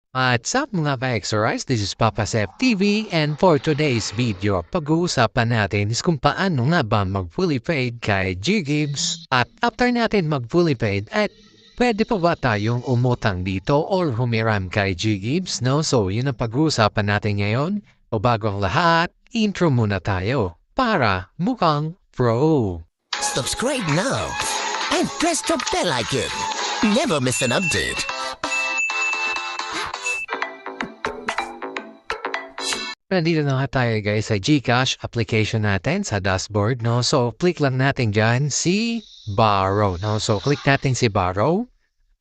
What's up mga ka-exorize? This is Papa Sep TV and for today's video, pag-uusapan natin is kung paano nga ba mag-fully fade kay G-Gibbs. At after natin mag-fully fade, pwede pa ba tayong umutang dito or humiram kay G-Gibbs, no? So yun ang pag-uusapan natin ngayon. O bago ang lahat, intro muna tayo para mukhang pro. Subscribe now and press the bell icon. Never miss an update. Nandito na nga tayo guys sa GCash application natin sa dashboard, no? So, click lang natin dyan si Borrow, no? So, click natin si Borrow.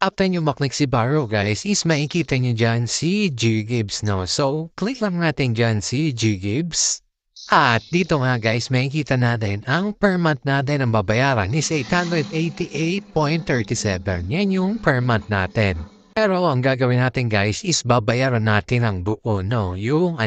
After nyo maklik si Borrow, guys, is makikita nyo dyan si G-Gibbs, no? So, click lang natin dyan si G-Gibbs. At dito nga guys, makikita natin ang per month natin ang babayaran is 888.37. Yan yung per month natin. Pero ang gagawin natin guys is babayaran natin ang buo, no? Yung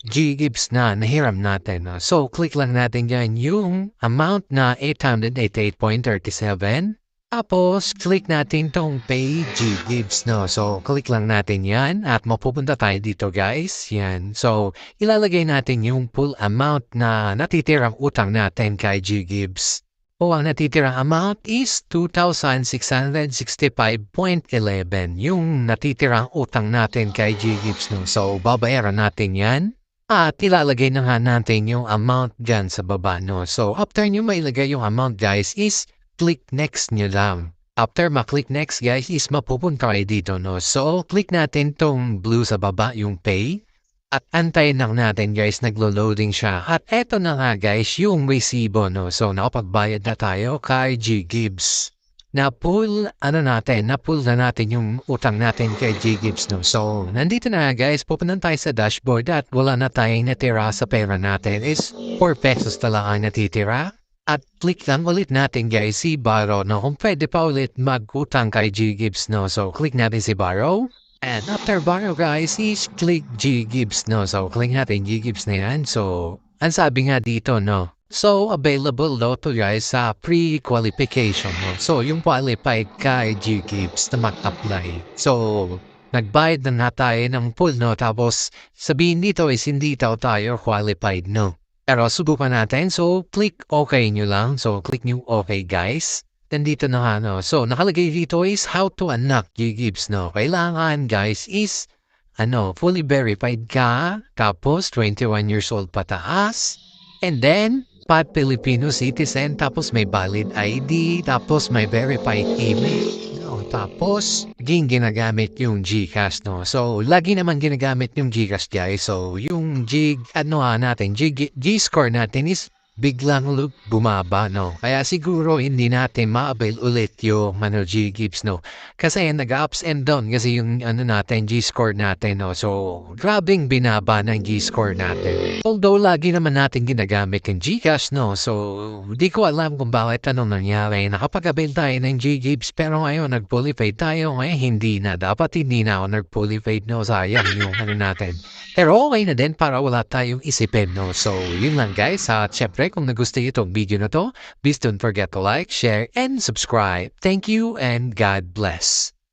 G-Gibbs na nahiram natin. No? So, click lang natin dyan yung amount na 888.37. Tapos, click natin tong pay G-Gibbs, no? So, click lang natin yan at mapupunta tayo dito guys. Yan. So, ilalagay natin yung full amount na natitirang utang natin kay G-Gibbs. O ang natitirang amount is 2,665.11. Yung natitirang utang natin kay G-Gibbs. No? So, babayaran natin yan. At ilalagay na nga natin yung amount dyan sa baba. No? So, after nyo mailagay yung amount guys is click next nyo lang. After ma-click next guys is mapupunta kayo dito. No? So, click natin tong blue sa baba, yung pay. At antayin lang natin guys, naglo-loading siya. At eto na nga guys, yung resibo, no? So, nakapagbayad na tayo kay G-Gibbs. Na-pull na natin yung utang natin kay G-Gibbs, no? So, nandito na nga guys, pupunta tayo sa dashboard at wala na tayong natira sa pera natin. Is 4 pesos na lang ang natitira. At click lang ulit natin guys si Borrow, no? Kung pwede pa ulit mag-utang kay G-Gibbs, no? So, click natin si Borrow. And after Borrow guys is click G-Gibbs, no? So, click natin G-Gibbs na yan. So, ang sabi nga dito, no? So, available daw to guys sa pre-qualification, no? So, yung qualified kay G-Gibbs na mag-apply. So, nagbayad na tayo ng full, no? Tapos, sabihin dito is hindi daw tayo qualified, no? Pero subukan natin. So, click OK nyo lang. So, click nyo OK guys. Nandito na nga, no? So, nakalagay dito is how to unlock G-Gibbs, no? Kailangan, guys, is, fully verified ka, tapos 21 years old pataas, and then, Filipino citizen, tapos may valid ID, tapos may verified email, no? Tapos, laging ginagamit yung GCash, no? So, lagi naman ginagamit yung GCash, guys. So, yung G-score natin is biglang bumaba, no? Kaya siguro hindi natin ma-avail ulit yung G-Gibbs, no? Kasi nag-ups and down kasi yung natin, G-score natin, no? So, grabing binaba ng G-score natin. Although, lagi naman natin ginagamit yung GCash, no? So, di ko alam kung bakit anong nangyari. Nakapag-avail tayo ng G-Gibbs pero ngayon nag-fully fade tayo. Ngayon hindi na. Dapat hindi na ako nag-fully fade, no? Sayang yung natin. Pero okay na din para wala tayong isipin, no? So, yun lang guys. At syempre, kung nagustuhan itong video na to, please don't forget to like, share, and subscribe. Thank you and God bless.